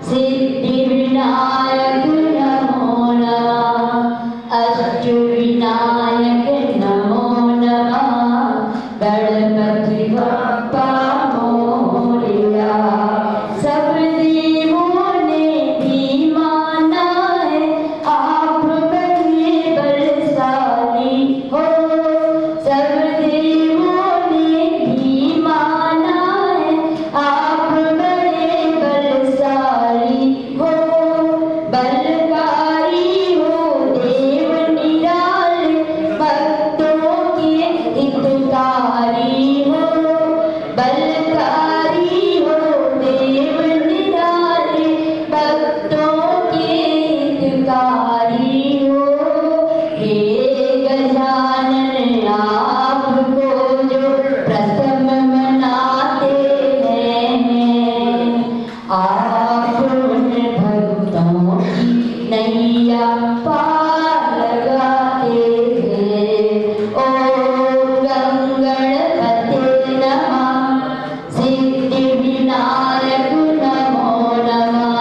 सिद्धिविनायक नमो नमः। अष्टविनायक नमो नमः। गणपति बप्पा मोरया। सब देवों ने भी माना है आप बड़े बलशाली हो। सब देवों ने भी माना है आप बड़े बलशाली हो। बलकारी हो देव निराले, भक्तों के हितकारी हो। बलकारी हो देव निराले, भक्तों के हितकारी हो। हे गजानन आपको जो प्रथम मनाते हैं, आप उन भक्तों की नैया पार लगाते हैं। ओम गणपते नमः। सिद्धिविनायक नमो नमः।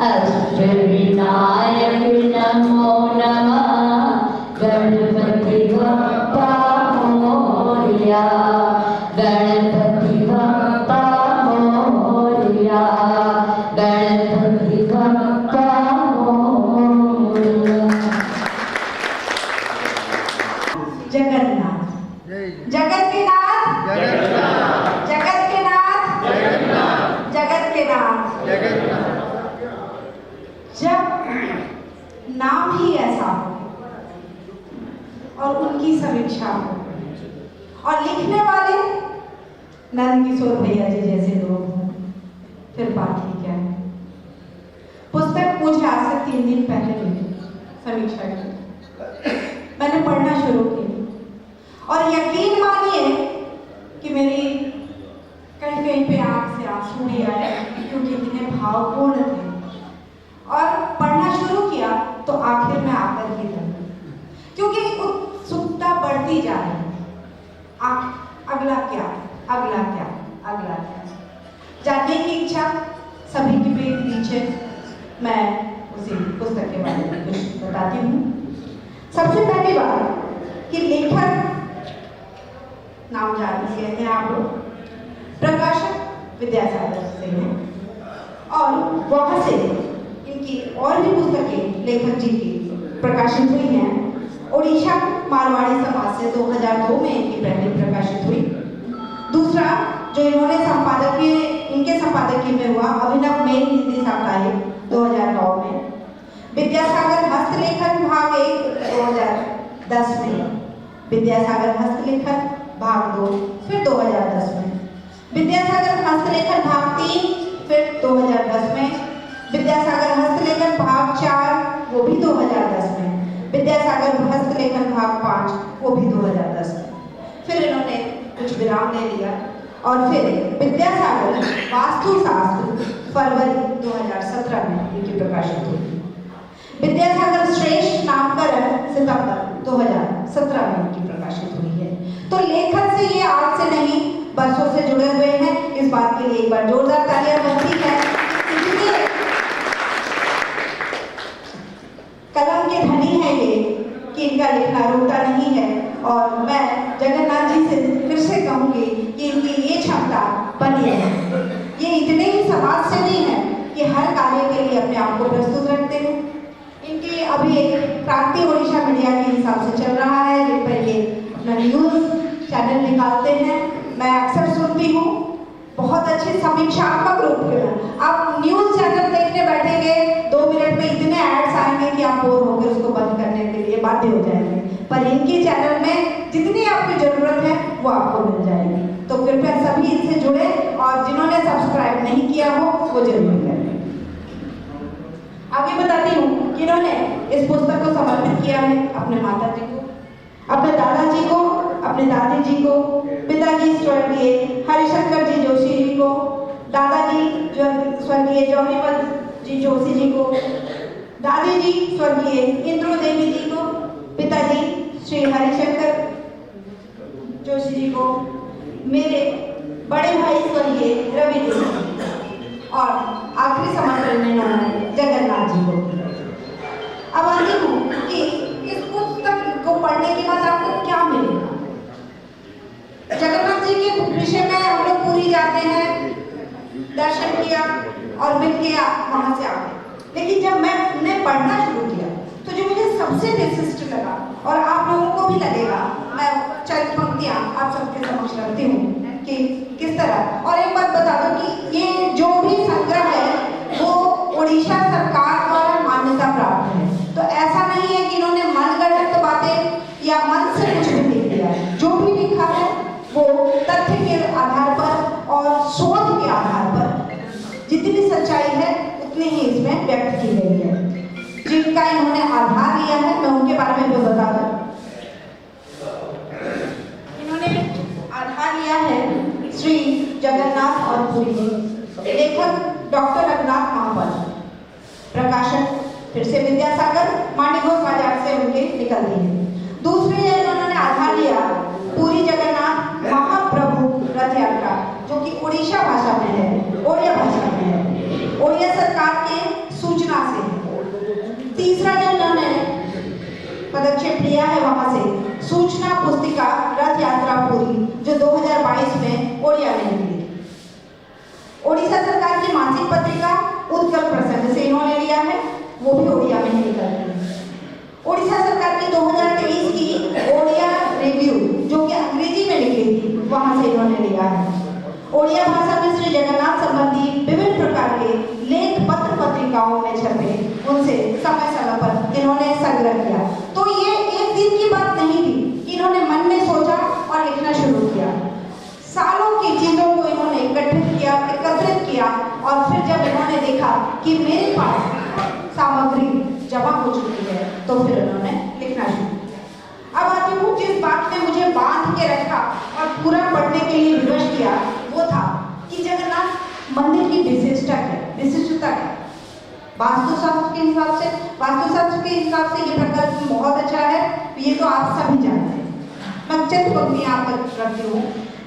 अष्टविनायक नमो नमः। गणपति बप्पा मोरया। गणपति बप्पा मोरया। गणपति बप्पा मोरया। जगन्नाथ, जगत के नाथ, जगत के नाथ, जगत के नाथ। जब नाम ही ऐसा हो और उनकी समीक्षा हो और लिखने वाले नंद किशोर भैया जी जैसे लोग हों, फिर बात ही क्या है। पुस्तक मुझे आज से 3 दिन पहले मिली, समीक्षा की। मैंने पढ़ना शुरू की और यकीन मानिए कि मेरी कहीं कहीं पे आंख से आंसू भी आए, क्योंकि इतने भावपूर्ण थे। और पढ़ना शुरू किया तो आखिर में आकर ही थक, क्योंकि उत्सुकता बढ़ती जा रही है। अगला क्या, अगला क्या, अगला क्या जानने की इच्छा सभी के पीछे मैं उसी पुस्तक के बारे में कुछ बताती हूँ। सबसे पहली बात कि लेखक नाम जान लिए हैं आप लोग, प्रकाशक विद्यासागर से हैं और वहाँ से इनकी और भी पुस्तकें लेखक जी की प्रकाशित हुई हैं। ओडिशा मारवाड़ी समाज से 2002 में इनकी पहली प्रकाशित हुई। दूसरा जो इन्होंने संपादकीय, इनके संपादकीय में हुआ अभिनव मेल हिंदी साप्ताहिक 2009 में। विद्यासागर हस्तलेखन भाग 1 2010 में। विद्यासागर हस्तलेखन भाग 2 फिर 2010 में। विद्यासागर हस्तलेखन भाग 3 फिर 2010 में। विद्यासागर हस्तलेखन भाग 4 वो भी 2010 में। विद्यासागर हस्तलेखन भाग 5 वो भी 2010 में। फिर इन्होंने कुछ विराम ले लिया और फिर विद्यासागर वास्तुशास्त्र फरवरी 2017 में इनकी प्रकाशित हुई। विद्यासागर श्रेष्ठ नामकरण सितंबर 2017 में इनकी प्रकाशित हुई है। तो लेखन से ये आज से नहीं बरसों से जुड़े हुए हैं। इस बात के लिए एक बार जोरदार तालियां बनती है। इसलिए कलम के धनी है ये कि इनका लिखना रुकता नहीं है। और मैं जगन्नाथ जी से फिर से कहूंगी कि इनकी ये क्षमता बनी है। ये इतने ही समाज सेवी हैं कि हर कार्य के लिए अपने आप को प्रस्तुत रखते हैं। इनकी अभी एक क्रांति ओडिशा मीडिया के हिसाब से चल रहा है, जिन पर ये अपना न्यूज चैनल निकालते हैं। मैं अक्सर सुनती हूँ, बहुत अच्छे समीक्षात्मक रूप में। आप न्यूज चैनल देखने बैठेंगे, 2 मिनट में इतने एड्स आएंगे कि आप बोर होकर उसको बंद करने के लिए बाध्य हो जाएंगे। पर इनके चैनल में जितनी आपकी जरूरत है वो आपको मिल जाएगी। तो कृपया सभी इनसे जुड़े और जिन्होंने सब्सक्राइब नहीं किया हो वो जरूर करें। आगे बताती हूँ कि इन्होंने इस पुस्तक को समर्पित किया है अपने माता जी को, अपने दादाजी को, अपने दादी जी को, पिताजी स्वर्गीय हरिशंकर जी जोशी जी को, दादाजी स्वर्गीय जौहरीमल जी जोशी जी को, दादी जी स्वर्गीय इंद्रो देवी जी को, पिताजी श्री हरिशंकर जोशी जी को, मेरे बड़े भाई स्वर्गीय रवि जी, और आखिरी समर्पण इन्होंने जगन्नाथ जी को। अब आती हूँ कि इस पुस्तक को पढ़ने के बाद आपको क्या मिलेगा। जगन्नाथ जी के विषय में हम लोग पूरी जाते हैं, दर्शन किया और मिल गया, वहां से आ गए। लेकिन जब मैं उन्हें पढ़ना शुरू किया तो जो मुझे सबसे विशिष्ट लगा और आप लोगों को भी लगेगा, मैं चंद पंक्तियां आप सबके समक्ष रखती हूँ कि किस तरह। और एक बात बता दो कि ये जो भी संग्रह है वो उड़ीसा सरकार द्वारा मान्यता प्राप्त है। तो ऐसा नहीं है कि इन्होंने मनगढ़ंत बातें या मन से कुछ भी लिख दिया है। जो भी लिखा है वो तथ्य के आधार पर और शोध के आधार पर जितनी सच्चाई है उतनी ही इसमें व्यक्त की गई है। जिनका इन्होंने आधार लिया है मैं उनके बारे में भी बता दूं। इन्होंने आधार लिया है श्री जगन्नाथ और पुरी जी। लेखक डॉक्टर रघुनाथ महापात्र, प्रकाशक फिर से विद्यासागर, मांडीघोष बाजार से उनके निकलती है। दूसरे इन्होंने आधार लिया पुरी जगन्नाथ महाप्रभु रथ यात्रा, जो कि उड़ीसा भाषा में है, ओडिया भाषा में है, ओडिया सरकार के सूचना से है। तीसरा जो इन्होंने पदक्षेप लिया है वहां से सूचना पुस्तिका रथ यात्रा पुरी, जो 2022 में ओडिया में निकली। ओडिशा सरकार की मासिक पत्रिका उत्कल प्रसंग से इन्होंने लिया है, वो भी ओडिया में ही निकलती है। ओडिशा सरकार की 2023 की ओडिया रिव्यू, जो कि अंग्रेजी में लिखी थी, वहां से इन्होंने लिया है। ओडिया भाषा में श्री जगन्नाथ संबंधी विभिन्न प्रकार के लेख पत्र पत्रिकाओं में छपे, उनसे समय समय पर इन्होंने संग्रह किया। तो ये एक दिन की बात नहीं थी, इन्होंने मन में सोचा और लिखना शुरू किया। सालों की चीजों को इन्होंने एकत्रित किया और फिर जब इन्होंने देखा कि मेरे पास सामग्री जमा हो चुकी है तो फिर उन्होंने लिखना शुरू किया। अब आती हूँ जिस बात ने मुझे बांध के रखा और पूरा पढ़ने के लिए विवश किया, वो था कि जगन्नाथ मंदिर की विशिष्टता क्या। वास्तुशास्त्र के हिसाब से ये प्रकल्प बहुत अच्छा है, ये तो आप सभी जानते हैं। मैं चंद पंक्तियां आप तक रखती हूँ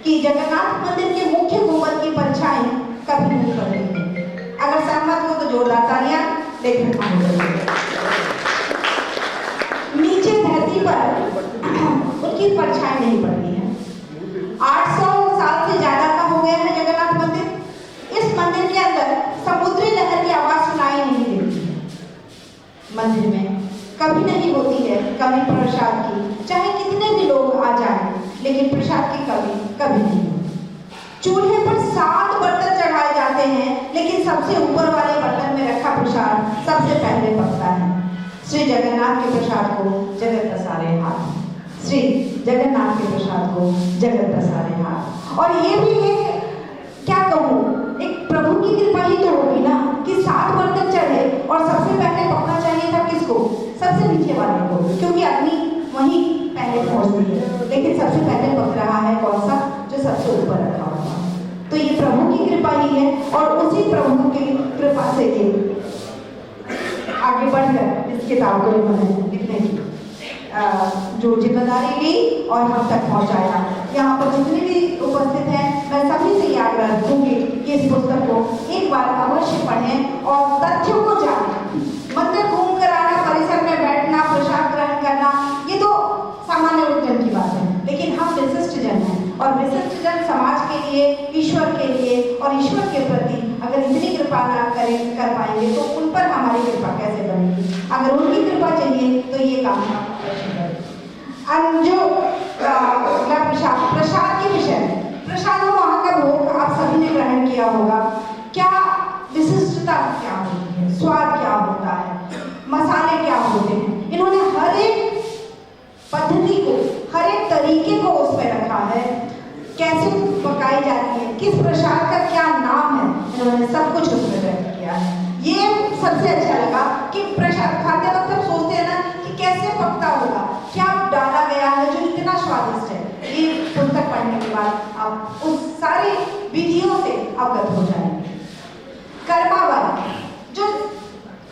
कि जगन्नाथ मंदिर के मुख्य गुंबद की परछाई कभी नहीं बदलेगी। अगर सहमत हो तो जोरदार तालियां। लेकिन नीचे धरती पर उनकी परछाई नहीं पड़ती है। 800 साल से ज्यादा का हो गया है जगन्नाथ मंदिर। इस मंदिर के अंदर समुद्री लहर की आवाज सुनाई नहीं देती है। मंदिर में कभी नहीं होती है कमी प्रसाद की, चाहे कितने भी लोग आ जाएं, लेकिन प्रसाद की कमी कभी नहीं होती। चूल्हे पर 7 बर्तन चढ़ाए जाते हैं, लेकिन सबसे ऊपर वाले बर्तन में रखा प्रसाद सबसे पहले पकता है। श्री जगन्नाथ के प्रसाद को जगत पसारे हाथ। श्री जगन्नाथ के प्रसाद को जगत पसारे हाथ। और ये भी एक क्या कहूँ, एक प्रभु की कृपा ही तो होगी ना कि 7 बर्तन चढ़े और सबसे पहले पकना चाहिए था किसको? सबसे नीचे वाले को, क्योंकि अग्नि वहीं पहले पहुंचती है। लेकिन सबसे पहले पक रहा है कौन सा? जो सबसे ऊपर रखा हुआ है। तो ये प्रभु की कृपा ही है और उसी प्रभु की कृपा से ये आगे बढ़कर इस किताब को इन्होंने लिखने की जो जिम्मेदारी ली और हम तक पहुंचाया। यहाँ पर जितने भी उपस्थित हैं, मैं सभी से ये आग्रह रखूंगी कि इस पुस्तक को एक बार अवश्य पढ़ें और तथ्यों को जानें। मंदिर घूम कर आना, परिसर में बैठना, प्रसाद ग्रहण करना, ये तो सामान्य लोकजन की बात है, लेकिन हम विशिष्ट जन हैं और विशिष्ट जन समाज के लिए, ईश्वर के लिए और ईश्वर के प्रति अगर इतनी कृपा ना कर पाएंगे तो उन पर हमारी कृपा कैसे बनेगी? अगर उनकी कृपा चाहिए तो ये काम जो प्रसाद के विषय में, प्रसाद और वहाँ का भोग आप सभी ने ग्रहण किया होगा। क्या विशिष्टता क्या होती है, स्वाद क्या होता है, मसाले क्या होते हैं, इन्होंने हर एक पद्धति को, हर एक तरीके को उस पर रखा है। कैसे पकाई जाती है, किस प्रसाद का क्या नाम है, इन्होंने सब कुछ उसमें व्यक्त किया है। ये सबसे अच्छा लगा कि प्रसाद खाते वक्त हम सोचते हैं ना कि कैसे पकता होगा, क्या डाला गया है जो इतना स्वादिष्ट है। ये पुस्तक पढ़ने के बाद आप उस सारी विधियों से अवगत हो जाएंगे। कर्मावल जो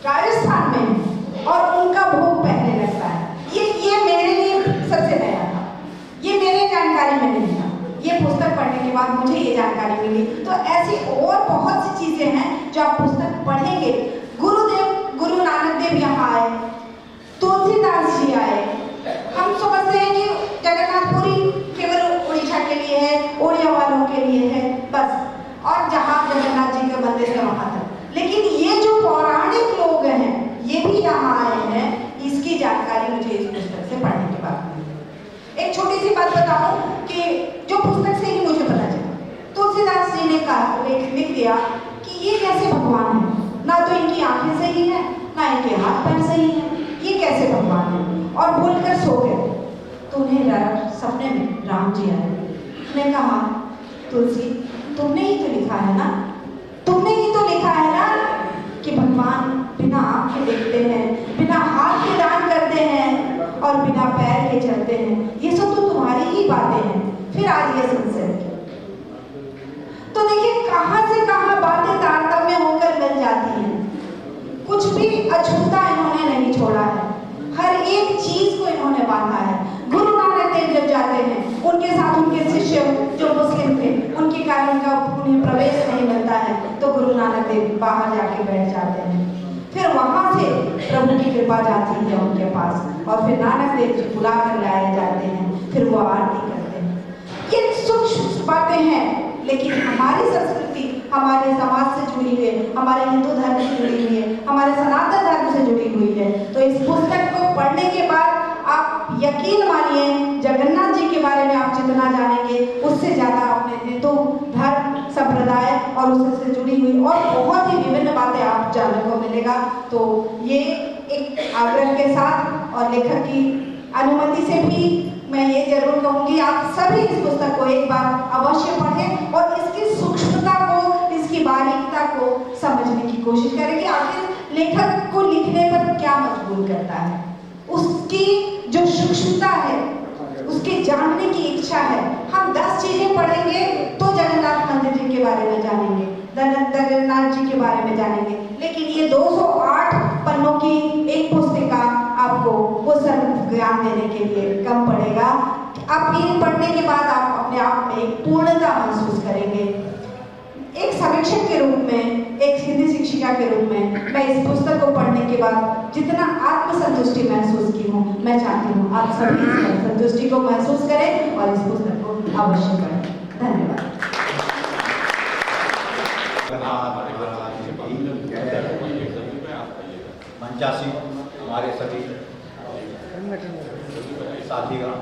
राजस्थान में है और उनका भोग पहले लगता है, ये मेरे लिए सबसे नया था, ये मेरे जानकारी में नहीं था। ये पुस्तक पढ़ने के बाद मुझे ये जानकारी मिली। तो ऐसी और बहुत सी चीजें हैं का मंदिर है वहां तक। लेकिन ये जो पौराणिक लोग हैं ये भी यहाँ आए हैं, इसकी जानकारी मुझे इस पुस्तक से पढ़ने के बाद मिली। एक छोटी सी बात बताऊं कि जो पुस्तक से ही मुझे पता चला, तुलसीदास जी ने कहा, लिख दिया कि ये कैसे भगवान है, ना तो इनकी आंखें सही है, ना इनके हाथ पैर सही है, ये कैसे भगवान है, और भूलकर सो गए। तो उन्हें सपने में राम जी आए, उन्होंने कहा तुलसी तुमने ही तो लिखा है ना, तुमने ही तो लिखा है ना कि भगवान बिना आंख के देखते हैं, बिना हाथ के दान करते हैं और बिना पैर के चलते हैं, ये सब तो तुम्हारी ही बातें हैं। फिर आज ये संशय किया। तो देखिए कहां से कहां बातें तारतम्य होकर मिल जाती हैं। कुछ भी अछूता इन्होंने नहीं छोड़ा है, हर एक चीज को इन्होंने बांधा है। गुरु नानक देव जब जाते हैं, उनके साथ उनके शिष्य जो मुस्लिम थे, उनके कारण का उन्हें प्रवेश नहीं मिलता है, तो गुरु नानक देव बाहर जाके बैठ जाते हैं। फिर वहां से प्रभु की कृपा जाती है उनके पास, और फिर नानक देव जी बुला कर लाए जाते हैं, फिर वो आरती करते हैं। ये सूक्ष्म बातें हैं, लेकिन हमारी संस्कृति हमारे समाज से जुड़ी हुई है, हमारे हिंदू धर्म से जुड़ी हुई है, हमारे सनातन धर्म से जुड़ी हुई है। तो इस पुस्तक को पढ़ने के बाद आप यकीन मानिए, जगन्नाथ जी के बारे में आप जितना जानेंगे उससे ज्यादा अपने हिंदू धर्म संप्रदाय और उससे जुड़ी हुई और बहुत ही विभिन्न बातें आप जानने को मिलेगा। तो ये एक आग्रह के साथ और लेखक की अनुमति से भी मैं ये जरूर कहूंगी, आप सभी इस पुस्तक को एक बार अवश्य पढ़ें और इसकी सूक्ष्मता को, इसकी बारीकता को समझने की कोशिश करें कि आखिर लेखक को लिखने पर क्या मजबूर करता है। उसकी जो सूक्ष्मता है, उसके जानने की इच्छा है। हम 10 चीजें पढ़ेंगे तो जगन्नाथ मंदिर जी के बारे में जानेंगे, जगन्नाथ जी के बारे में जानेंगे, लेकिन ये 208 पन्नों की एक पुस्तिका आपको वो सर्व ज्ञान देने के लिए कम पड़ेगा। आप ये पढ़ने के बाद आप अपने आप में एक पूर्णता महसूस करेंगे। एक समीक्षक के रूप में, एक हिंदी शिक्षिका के रूप में मैं इस पुस्तक को पढ़ने के बाद जितना आत्मसंतुष्टि महसूस की हूँ, मैं चाहती हूँ आप सभी इस संतुष्टि को महसूस करें और इस पुस्तक को अवश्य पढ़ें। धन्यवाद। मंचासी हमारे सभी साथीगण,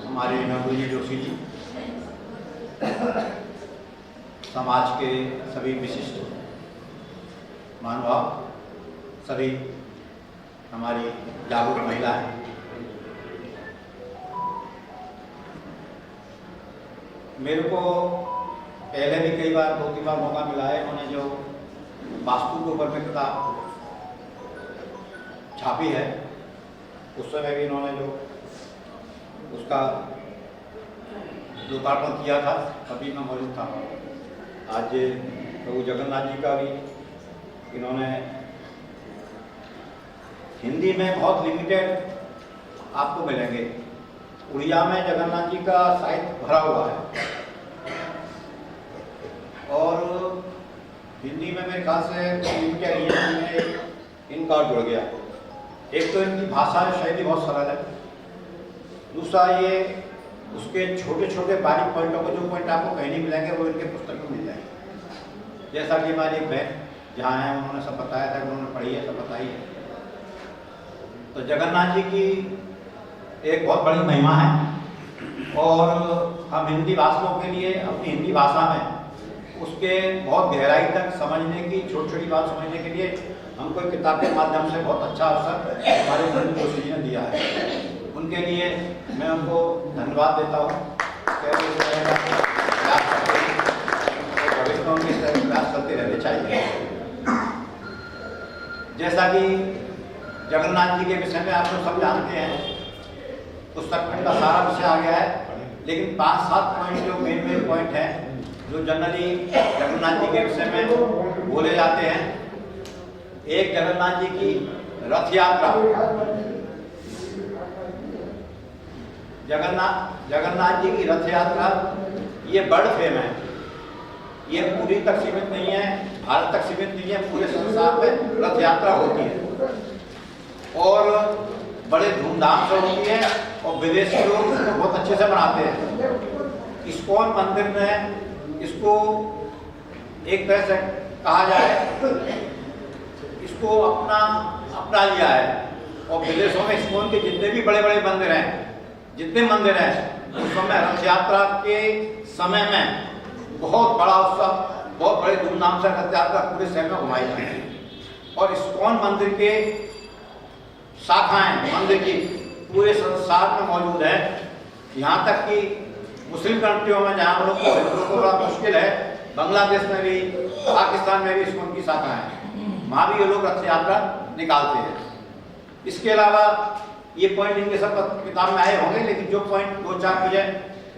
हमारे नंदू जोशी जी, समाज के सभी विशिष्ट महानुभाव, सभी हमारी जागरूक महिलाएं, मेरे को पहले भी कई बार 2-3 बार मौका मिला है। उन्होंने जो वास्तु के ऊपर में किताब छापी है, उस समय भी इन्होंने जो उसका लोकार्पण किया था, तभी मैं मौजूद था। आज प्रभु जगन्नाथ जी का भी इन्होंने हिंदी में बहुत लिमिटेड आपको मिलेंगे, उड़िया में जगन्नाथ जी का साहित्य भरा हुआ है और हिंदी में मेरे ख्याल से इनका जुड़ गया। एक तो इनकी भाषा शैली बहुत सरल है, दूसरा ये उसके छोटे छोटे बारीक पॉइंटों को, जो पॉइंट आपको कहीं नहीं मिलेंगे वो इनके पुस्तक में मिल जाएंगे। जैसा कि हमारी एक बहन जहाँ है उन्होंने सब बताया था, उन्होंने पढ़ी है, सब बताई है। तो जगन्नाथ जी की एक बहुत बड़ी महिमा है और हम हिंदी भाषियों के लिए अपनी हिंदी भाषा में उसके बहुत गहराई तक समझने की, छोटी छोटी बात समझने के लिए हमको एक किताब के माध्यम से बहुत अच्छा अवसर हमारे नंदू जोशी जी ने दिया है। उनके लिए मैं उनको धन्यवाद देता हूँ। भविष्य में उनके प्रयास करते रहने चाहिए। जैसा कि जगन्नाथ जी के विषय में आप लोग सब जानते हैं, पुस्तक में का सारा विषय आ गया है, लेकिन 5-7 पॉइंट जो मेन पॉइंट हैं जो जनरली जगन्नाथ जी के विषय में बोले जाते हैं। एक, जगन्नाथ जी की रथ यात्रा। जगन्नाथ जी की रथ यात्रा ये बर्ड फेम है, ये पूरी तक सीमित नहीं है, भारत तक सीमित नहीं है, पूरे संसार में रथ यात्रा होती है और बड़े धूमधाम से होती है और विदेशी लोग उसको बहुत अच्छे से मनाते हैं। इस्कॉन मंदिर में इसको एक तरह से कहा जाए, इसको अपना लिया है। और विदेशों में इस्कॉन के जितने भी बड़े बड़े मंदिर हैं, उस समय रथ यात्रा के समय में बहुत बड़ा उत्सव, बहुत बड़े धूमधाम से रथ यात्रा पूरे शहर में घुमाई जाती है। और इस्कॉन मंदिर के शाखाएं मंदिर की पूरे संसार में मौजूद है। यहाँ तक कि मुस्लिम कंट्रियों में, जहाँ हम लोग को बड़ा मुश्किल है, बांग्लादेश में भी, पाकिस्तान में भी इस्कॉन की शाखा है, वहाँ भी ये लोग रथ यात्रा निकालते हैं। इसके अलावा ये पॉइंट इनके सब किताब में आए होंगे, लेकिन जो पॉइंट 2-4 मुझे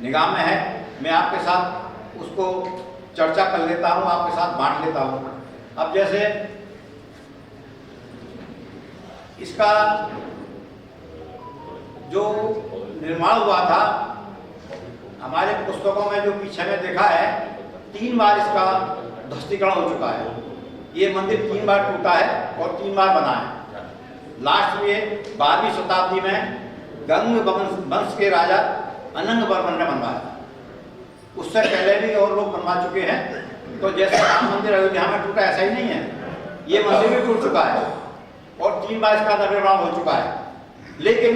निगाह में है, मैं आपके साथ उसको चर्चा कर लेता हूँ, आपके साथ बांट लेता हूँ। अब जैसे इसका जो निर्माण हुआ था, हमारे पुस्तकों में जो पीछे में देखा है, 3 बार इसका ध्वस्तीकरण हो चुका है। ये मंदिर 3 बार टूटा है और 3 बार बना है। लास्ट में 12वीं शताब्दी में गंग वंश के राजा अनंग वर्मन ने बनवाया। उससे पहले भी और लोग बनवा चुके हैं। तो जैसे राम मंदिर अयोध्या में टूटा, ऐसा ही नहीं है, ये मंदिर भी टूट चुका है और 3 बार इसका निर्माण हो चुका है। लेकिन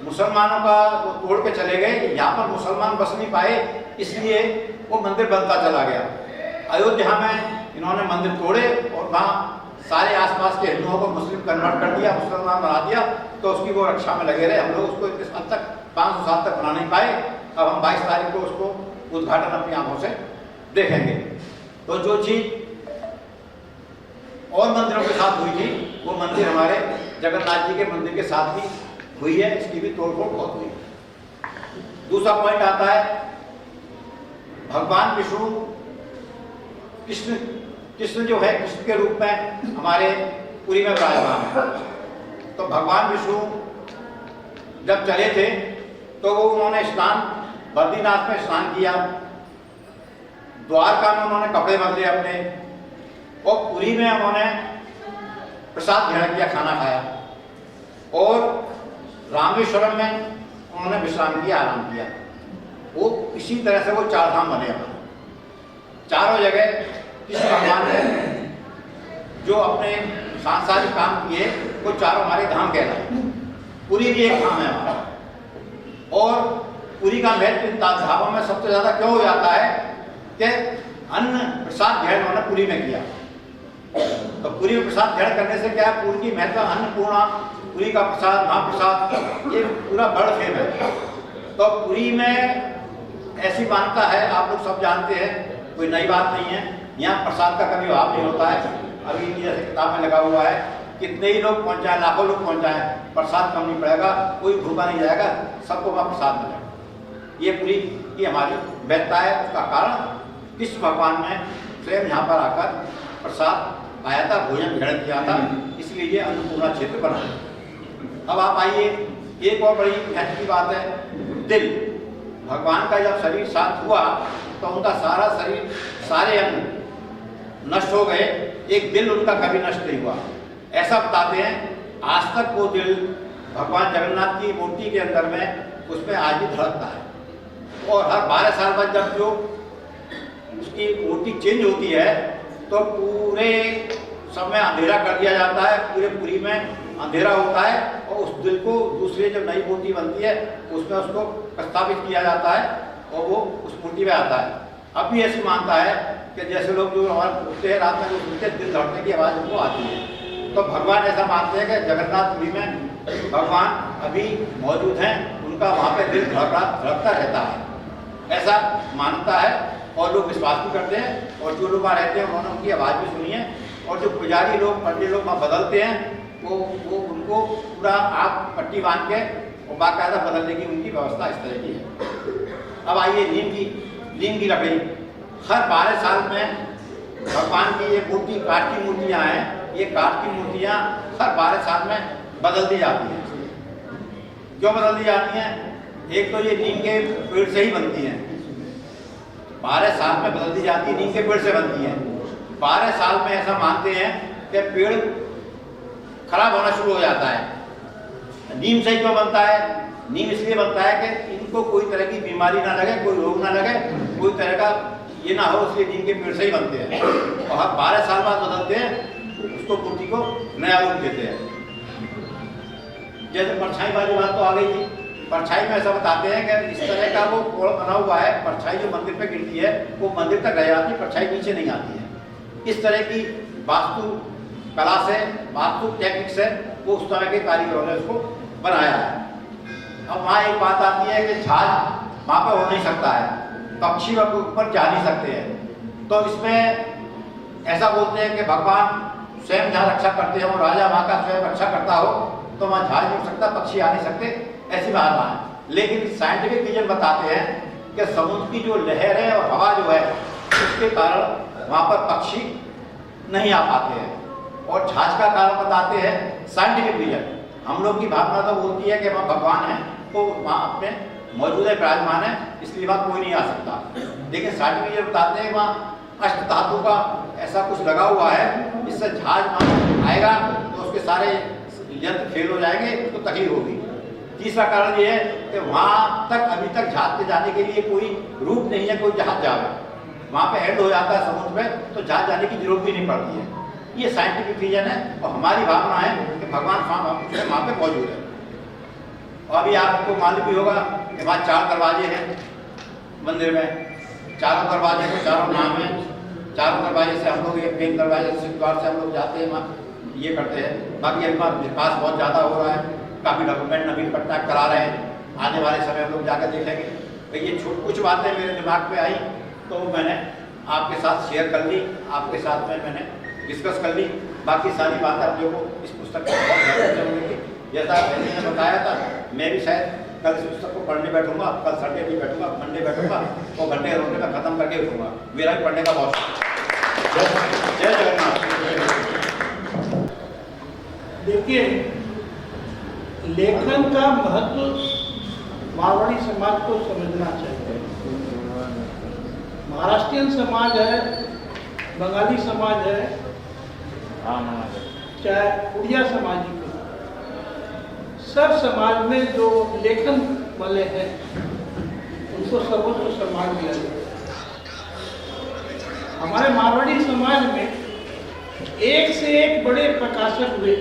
मुसलमानों का वो तोड़ के चले गए, यहाँ पर मुसलमान बस नहीं पाए, इसलिए वो मंदिर बनता चला गया। अयोध्या में इन्होंने मंदिर तोड़े और वहाँ सारे आसपास के हिंदुओं को मुस्लिम कन्वर्ट कर दिया, मुसलमान बना दिया। तो उसकी वो रक्षा में लगे रहे। हम लोग उसको इस हद तक 500 साल तक बना नहीं पाए। अब हम 22 तारीख को उसको उद्घाटन अपनी आंखों से देखेंगे। तो जो चीज और मंदिरों के साथ हुई थी, वो मंदिर हमारे जगन्नाथ जी के मंदिर के साथ भी हुई है। इसकी भी तोड़फोड़ बहुत हुई। दूसरा पॉइंट आता है, भगवान विष्णु कृष्ण जो है, कृष्ण के रूप में हमारे पुरी में विराजमान है। तो भगवान विष्णु जब चले थे तो वो उन्होंने स्नान बद्रीनाथ में स्नान किया, द्वारका में उन्होंने कपड़े बदले अपने, और पुरी में उन्होंने प्रसाद ग्रहण किया, खाना खाया, और रामेश्वरम में उन्होंने विश्राम किया, आराम किया। वो इसी तरह से वो 4 धाम बने हमारे। चारों जगह कृष्ण भगवान ने जो अपने सांसारिक काम किए, वो चारों हमारे धाम कहलाए। पुरी भी एक धाम है हमारा। और पुरी का महत्व इन धामों में सबसे ज्यादा क्यों हो जाता है कि अन्न प्रसाद ग्रहण उन्होंने पुरी में किया। तो पुरी में प्रसाद ग्रहण करने से क्या है, पुरी की महत्व अन्नपूर्णा, पुरी का प्रसाद, महाप्रसाद, ये पूरा बड़ फेम है। तो पुरी में ऐसी मान्यता है, आप लोग सब जानते हैं, कोई नई बात नहीं है। यहाँ प्रसाद का कभी अभाव नहीं होता है। अभी जैसे किताब में लगा हुआ है, कितने ही लोग पहुँच जाए, लाखों लोग पहुँच जाए, प्रसाद कम नहीं पड़ेगा, कोई भूखा नहीं जाएगा, सबको वहाँ प्रसाद मिलेगा। ये पूरी की हमारी वैधता है। उसका कारण कृष्ण भगवान ने स्वयं यहाँ पर आकर प्रसाद आया था, भोजन ग्रहण किया था, इसलिए ये अन्नपूर्णा क्षेत्र बना। अब आप आइए, एक और बड़ी महत्व की बात है, दिल। भगवान का जब शरीर शांत हुआ तो उनका सारा शरीर, सारे अंग नष्ट हो गए, एक दिल उनका कभी नष्ट नहीं हुआ। ऐसा बताते हैं, आज तक वो दिल भगवान जगन्नाथ की मूर्ति के अंदर में उसमें आज भी धड़कता है। और हर 12 साल बाद जब जो उसकी मूर्ति चेंज होती है तो पूरे समय अंधेरा कर दिया जाता है, पूरे पुरी में अंधेरा होता है, और उस दिल को दूसरी जो नई मूर्ति बनती है उसमें उसको प्रस्तावित किया जाता है और वो उस मूर्ति में आता है। अब भी ऐसी मानता है कि जैसे लोग जो हमारे उठते हैं रात में, जो उनके दिल धड़कने की आवाज़ उनको आती है। तो भगवान ऐसा मानते हैं कि जगन्नाथपुरी में भगवान अभी मौजूद हैं, उनका वहाँ पे दिल धड़कता रहता है, ऐसा मानता है और लोग विश्वास भी करते हैं। और जो लोग वहाँ रहते हैं उन्होंने उनकी आवाज़ भी सुनी है। और जो पुजारी लोग, पंडित लोग वहाँ बदलते हैं, वो उनको पूरा आँख पट्टी बांध के और बाकायदा बदलने की उनकी व्यवस्था इस तरह की है। अब आइए नीम की लकड़ी। हर 12 साल में भगवान की ये मूर्ति, काठ की मूर्तियाँ हैं, ये काठ की मूर्तियाँ हर 12 साल में बदल दी जाती हैं। क्यों बदल दी जाती हैं? एक तो ये नीम के पेड़ से ही बनती हैं, 12 साल में बदल दी जाती है, नीम के पेड़ से बनती है। 12 साल में ऐसा मानते हैं कि पेड़ खराब होना शुरू हो जाता है। नीम से क्यों बनता है? नीम इसलिए बनता है कि इनको कोई तरह की बीमारी ना लगे, कोई रोग ना लगे, कोई तरह का ये ना हो, इसलिए नीम के पेड़ से ही बनते हैं। और हम 12 साल बाद बदलते हैं, उसको मूर्ति को नया रूप देते हैं। जैसे परछाई वाली बात तो आ गई थी। परछाई में ऐसा बताते हैं कि इस तरह का वो कोण बना हुआ है, परछाई जो मंदिर पे गिरती है वो मंदिर तक रह जाती है, परछाई नीचे नहीं आती है। इस तरह की वास्तु कला से, वास्तु टेक्निक से वो उस तरह के कारीगरों ने उसको बनाया है। अब वहाँ एक बात आती है कि छाछ वहाँ पर हो नहीं सकता है, पक्षी वहाँ ऊपर जा नहीं सकते हैं। तो इसमें ऐसा बोलते हैं कि भगवान स्वयं जहाँ रक्षा करते हैं, वो राजा वहाँ का स्वयं रक्षा करता हो, तो वहाँ जहाज नहीं हो सकता, पक्षी आ नहीं सकते, ऐसी धारणा है। लेकिन साइंटिफिक रीजन बताते हैं कि समुद्र की जो लहर है और हवा जो है उसके कारण वहाँ पर पक्षी नहीं आ पाते हैं। और छाछ का कारण बताते हैं साइंटिफिक रीजन। हम लोग की भावना तो बोलती है कि वहाँ भगवान है, तो वहाँ अपने मौजूद है, विराजमान है, इसलिए वहाँ कोई नहीं आ सकता। लेकिन साइंटिफिक रीजन बताते हैं वहाँ अष्ट धातु का ऐसा कुछ लगा हुआ है, इससे जहाज वहाँ आएगा तो उसके सारे यंत्र फेल हो जाएंगे, तो तकलीफ होगी। तीसरा कारण ये है कि वहाँ तक अभी तक जहाज के जाने के लिए कोई रूट नहीं है, कोई जहाज जावे, वहाँ पे एंड हो जाता है समुद्र में, तो जहाज जाने की जरूरत भी नहीं पड़ती है। ये साइंटिफिक रीजन है और हमारी भावना है कि भगवान वहाँ पे मौजूद है। और अभी आपको मालूम भी होगा कि वहाँ 4 दरवाजे हैं मंदिर में, चारों दरवाजे को चारों नाम है। चारों दरवाजे से हम लोग एक मेन दरवाजे से द्वार से हम लोग जाते हैं, वहाँ ये करते हैं। बाकी अभी विकास बहुत ज़्यादा हो रहा है, काफ़ी डेवलपमेंट नवीन पट्टा करा रहे हैं, आने वाले समय हम लोग जाकर देखेंगे। तो ये कुछ बातें मेरे दिमाग में आई तो मैंने आपके साथ शेयर कर ली, आपके साथ में मैंने डिस्कस कर ली। बाकी सारी बातें आप लोगों को इस पुस्तक में बहुत ज़्यादा मिलेंगी। जैसा मैंने बताया था, मैं भी शायद कल इस पुस्तक को पढ़ने बैठूंगा, कल संडे भी बैठूंगा, मंडे बैठूंगा, और घंटे घंटे में खत्म करके उठूंगा। मेरा भी पढ़ने का बहुत जय जगन्नाथ। देखिए, लेखन का महत्व मारवाड़ी समाज को समझना चाहिए। महाराष्ट्रियन समाज है, बंगाली समाज है, चाहे उड़िया समाज ही को, सब समाज में जो लेखन वाले हैं उनको सर्वोच्च सम्मान दिया जाता है। हमारे मारवाड़ी समाज में एक से एक बड़े प्रकाशक हुए,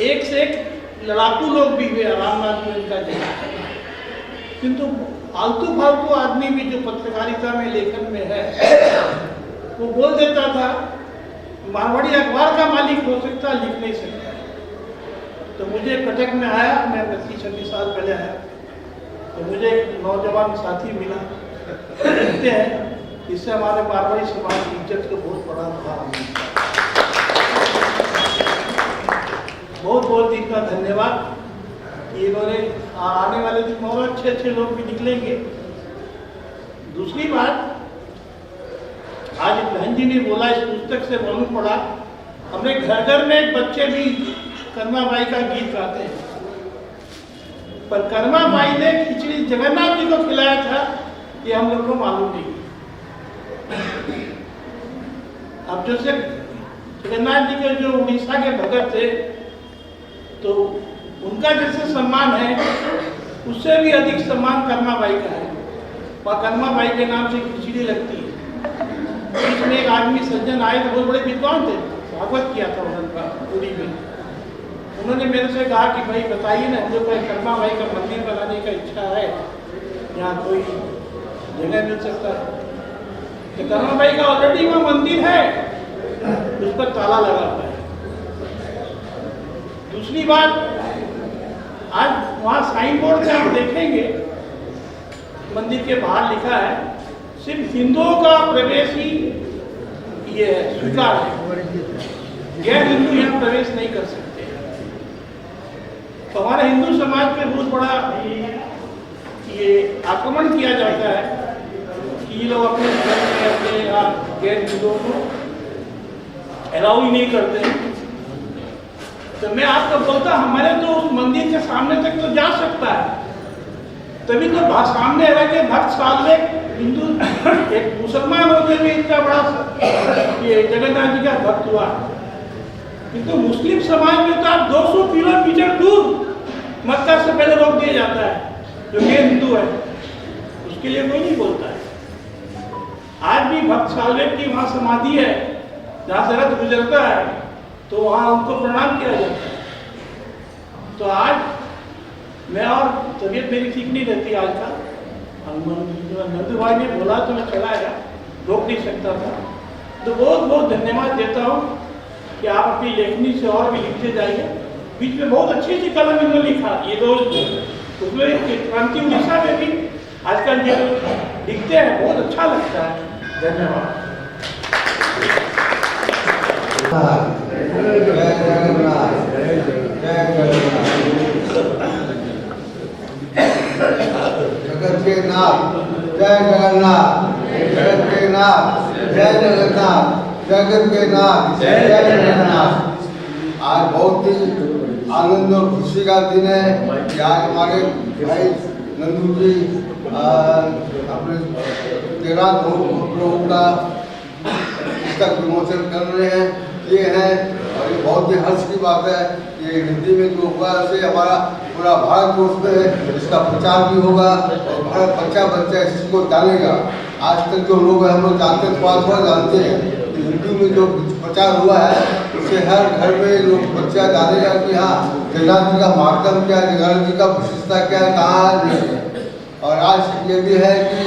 एक से एक लड़ाकू लोग भी हुए, रामनाथ जी उनका जन्म। किंतु आलतू फालतू आदमी भी जो पत्रकारिता में लेखन में है, वो बोल देता था मारवाड़ी अखबार का मालिक हो सकता, लिख नहीं सकता। तो मुझे कटक में आया, मैं 25-26 साल पहले आया, तो मुझे एक नौजवान साथी मिला, कहते हैं इससे हमारे मारवाड़ी समाज की इज्जत को बहुत बड़ा भाव मिलता है। बहुत बहुत इनका धन्यवाद कि इन्होंने आने वाले दिन और अच्छे अच्छे लोग भी निकलेंगे। दूसरी बात, आज बहन जी ने बोला, इस पुस्तक से मालूम पड़ा, हमने घर घर में बच्चे भी कर्माबाई का गीत गाते हैं, पर कर्माबाई ने खिचड़ी जगन्नाथ जी को खिलाया था ये हम लोग को मालूम नहीं। अब जैसे जगन्नाथ जी के जो उड़ीसा के भगत थे, तो उनका जैसे सम्मान है उससे भी अधिक सम्मान कर्माबाई का है। वह कर्माबाई के नाम से खिचड़ी लगती है। बीच में एक आदमी सज्जन आए थे, बहुत बड़े विद्वान थे, भागवत किया था उनका पूरी में। उन्होंने मेरे से कहा कि भाई बताइए ना, हम लोग का कर्माबाई का मंदिर बनाने का इच्छा है, यहाँ कोई जगह मिल सकता है? तो कर्माबाई का ऑलरेडी वहाँ मंदिर है, उस पर ताला लगा हुआ है। दूसरी बात, आज वहाँ साइन बोर्ड से आप देखेंगे, मंदिर के बाहर लिखा है सिर्फ हिंदुओं का प्रवेश ही ये स्वीकार है, गैर हिंदू यहाँ प्रवेश नहीं कर सकते। तो हमारे हिंदू समाज पे बहुत बड़ा ये आक्रमण किया जाता है कि ये लोग अपने धर्म में अपने गैर हिंदुओं को अलाउ ही नहीं करते। तो मैं आपको बोलता, हमारे तो उस मंदिर के सामने तक तो जा सकता है, तभी तो सामने रह के भक्त साल हिंदू एक मुसलमान होते हुए इतना बड़ा ये जगन्नाथ जी का भक्त हुआ। किंतु मुस्लिम समाज में तो आप 200 किलोमीटर दूर मक्का से पहले रोक दिया जाता है, जो मेन हिंदू है उसके लिए कोई नहीं बोलता है। आज भी भक्त सालवेट की वहाँ समाधि है, जहाँ से रथ गुजरता है तो वहाँ उनको प्रणाम किया जाता है। तो आज मैं, और तबीयत मेरी ठीक नहीं रहती आज का, नंदू भाई ने बोला तो मैं चला आया, रोक नहीं सकता था। तो बहुत बहुत धन्यवाद देता हूँ कि आप अपनी लेखनी से और भी लिखते जाइए। बीच में बहुत अच्छी सी कलम इन्होंने लिखा, ये दो उसमें क्रांति उड़ीसा में भी आजकल जो लिखते हैं बहुत अच्छा लगता है। धन्यवाद। जय जगन्नाथ, जय जगत के नाथ, जय जगन्नाथ, जगत के नाथ, जय जगन्नाथ, जगत के नाथ, जय जगन्नाथ। आज बहुत ही आनंद और खुशी का दिन है कि आज हमारे भाई नंदू जी अपने 13 लोगों का पुस्तक विमोचन कर रहे हैं, ये हैं। और ये बहुत ही हर्ष की बात है, ये हिंदी में जो हुआ उसे हमारा पूरा भारत वर्ष में इसका प्रचार भी होगा और भारत बच्चा बच्चा इस चीज़ को जानेगा। आज तक जो लोग हैं हम लोग जानते थोड़ा जानते हैं कि हिंदी में जो प्रचार हुआ है उससे हर घर में लोग बच्चा जानेगा कि हाँ जगन्नाथ जी का मार्गम क्या है, जगन्नाथ जी का विशेषता क्या है, कहाँ है। और आज ये भी है कि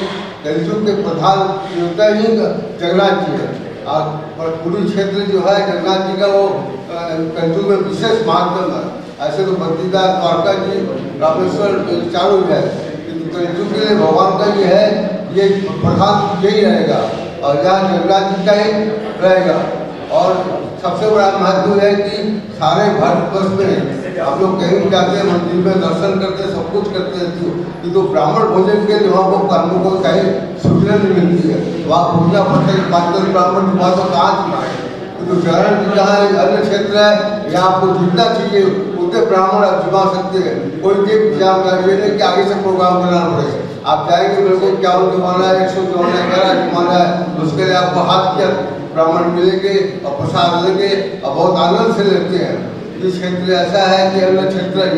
कलयुग के प्रधान देवता ही जगन्नाथ जी है और पूरी क्षेत्र जो है जगन्नाथ जी का वो कलयुग में विशेष माध्यम है। ऐसे तो बद्रीनाथ, द्वारका जी, रामेश्वर चारों है, किंतु कलयुग के लिए भगवान का ये है, ये प्रधान यही रहेगा और यहाँ जगन्नाथ जी का ही रहेगा। और सबसे बड़ा महत्व है कि सारे भारतवर्ष में हम लोग कहीं भी जाते हैं, मंदिर में दर्शन करते हैं, सब कुछ करते हैं, किंतु ब्राह्मण भोजन के लिए वहाँ को हम लोग को कहीं सुविधा नहीं मिलती है। वहाँ पूछना पड़ता है 5-10 ब्राह्मण वहाँ तो कहाँ चुनाए, किंतु जगन्नाथ जी जहाँ अन्य क्षेत्र है यहाँ आपको जितना चाहिए उतने ब्राह्मण आप जुमा सकते हैं। कोई के विचार का ये नहीं कि आगे से प्रोग्राम बनाना पड़ेगा। आप जाएंगे बिल्कुल क्या जमाना है, 100 जमाना है, 11 जमाना है, उसके लिए आपको हाथ किया ब्राह्मण मिलेंगे और प्रसाद लेंगे और बहुत आनंद से लेते हैं। ये क्षेत्र ऐसा है कि अन्य क्षेत्र है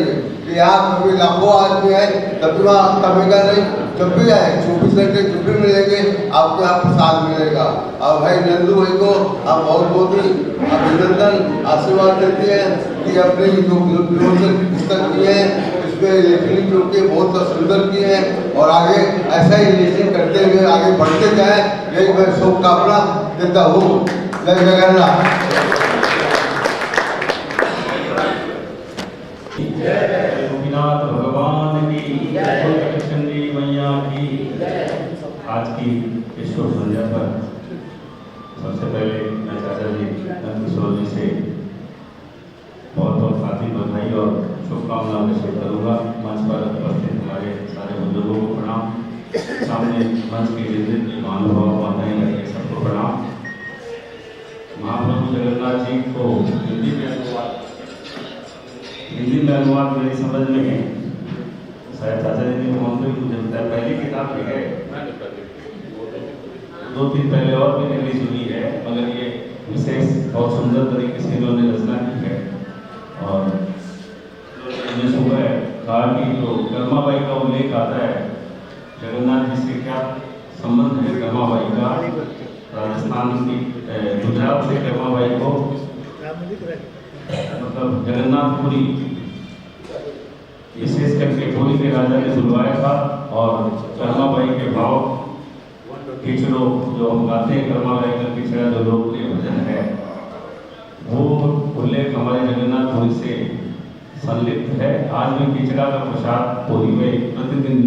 कि यहाँ कभी लाखों आदमी है तभी वहाँ कमेगा नहीं, जब भी आए 24 घंटे जब भी मिलेंगे आपको यहाँ प्रसाद मिलेगा। और भाई नंदू भाई को आप बहुत बहुत ही अभिनंदन आशीर्वाद देते हैं कि अपने जो विमोचन पुस्तक की है इसमें लेखनी जो कि बहुत सुंदर की है और आगे ऐसा ही लेखन करते हुए आगे बढ़ते जाए, यही मैं शुभकामना देता हूँ। जय जगन्नाथ। गोपीनाथ भगवान की, चंडी मैया की। आज की इस शुभ संध्या पर सबसे पहले मैं चाचा जी नंदकिशोर जी से बहुत बहुत हार्दिक बधाई और शुभकामनाएं व्यक्त करूँगा। मंच पर उपस्थित हमारे सारे बुजुर्गों को प्रणाम, सामने मंच के जितने महानुभाव माताएं लगे सबको प्रणाम। महाप्रभु जगन्नाथ जी को हिंदी में अनुवाद मेरी समझ में है, शायद चाचा जी ने फोन पर मुझे बताया पहली किताब है, 2-3 पहले और भी रिलीज हुई है, मगर ये विशेष बहुत सुंदर तरीके से इन्होंने रचना की है। और मैंने सुबह कहा कि जो कर्माबाई का उल्लेख आता है, जगन्नाथ जी से क्या संबंध है कर्माबाई का, राजस्थान की गुजरात से कर्माबाई को मतलब जगन्नाथपुरी विशेष करके पुरी के राजा ने बुलवाया था और कर्माबाई के भाव खिचड़ो जो हम गाते हैं, कर्माबाई का खिचड़ा जो लोकप्रिय भजन है, वो उल्लेख हमारे जगन्नाथपुरी से संलिप्त है। आज भी खिचड़ा का प्रसाद पुरी में प्रतिदिन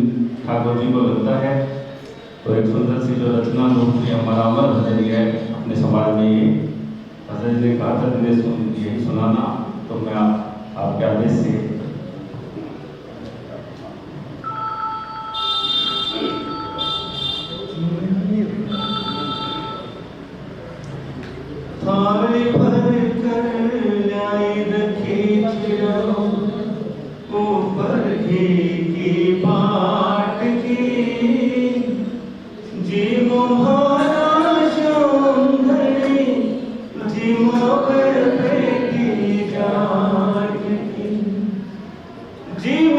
ठाकुर जी को लगता है। तो एक सुंदर सी जो रचना लोकप्रिय हमारा अमर भजन है अपने समाज में, ये भजन ने कहा था दिनेश यही सुनाना, तो मैं आपके आदेश से थाली भर कर लाई रखी ऊपर घी की बाट की जीवो भारा शोंधरी जीवो पर बेटी जाट की जीव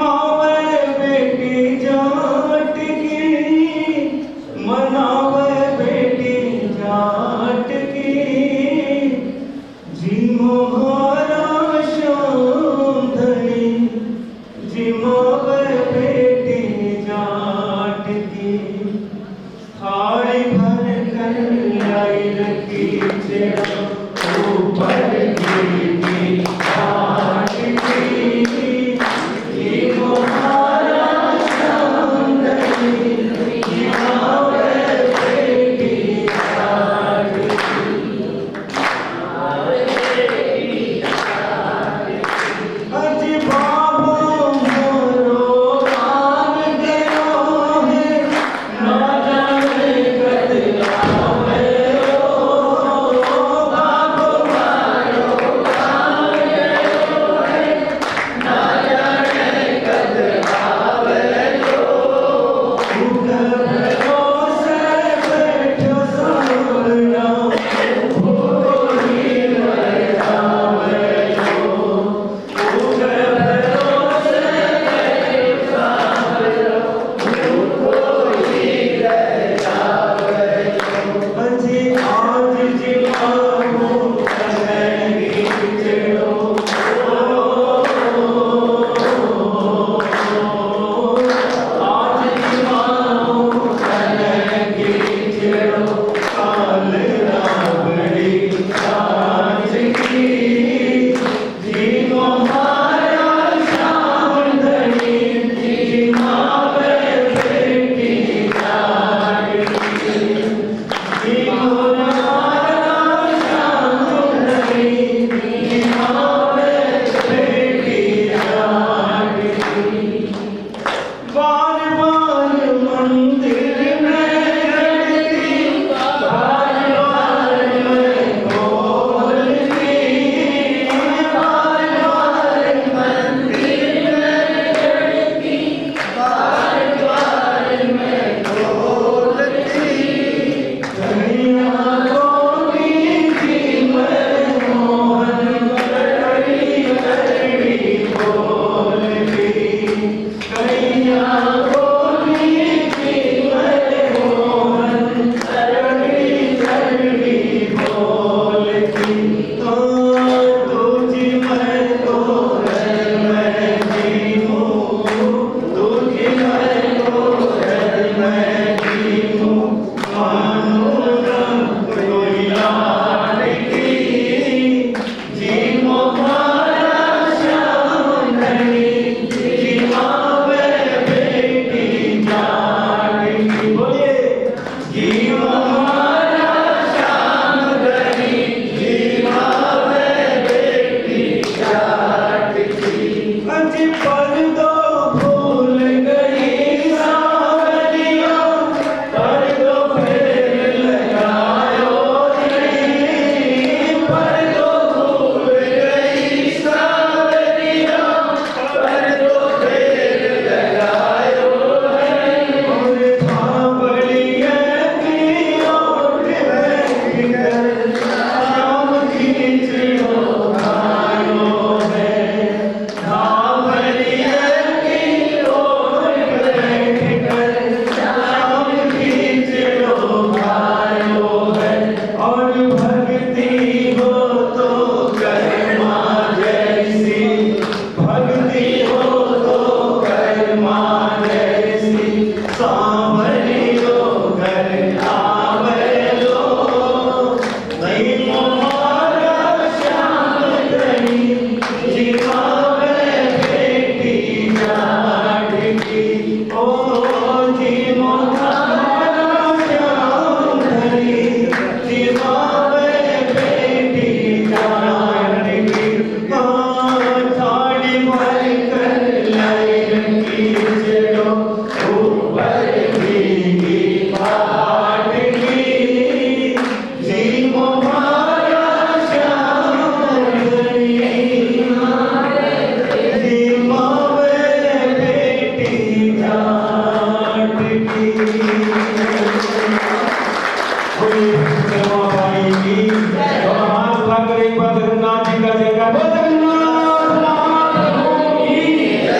जगन्नाथ जी का जयकार, बोल जगन्नाथ महाप्रभु की जय।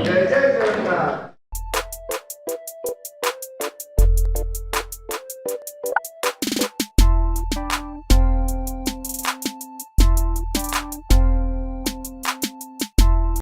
जय जय जगन्नाथ।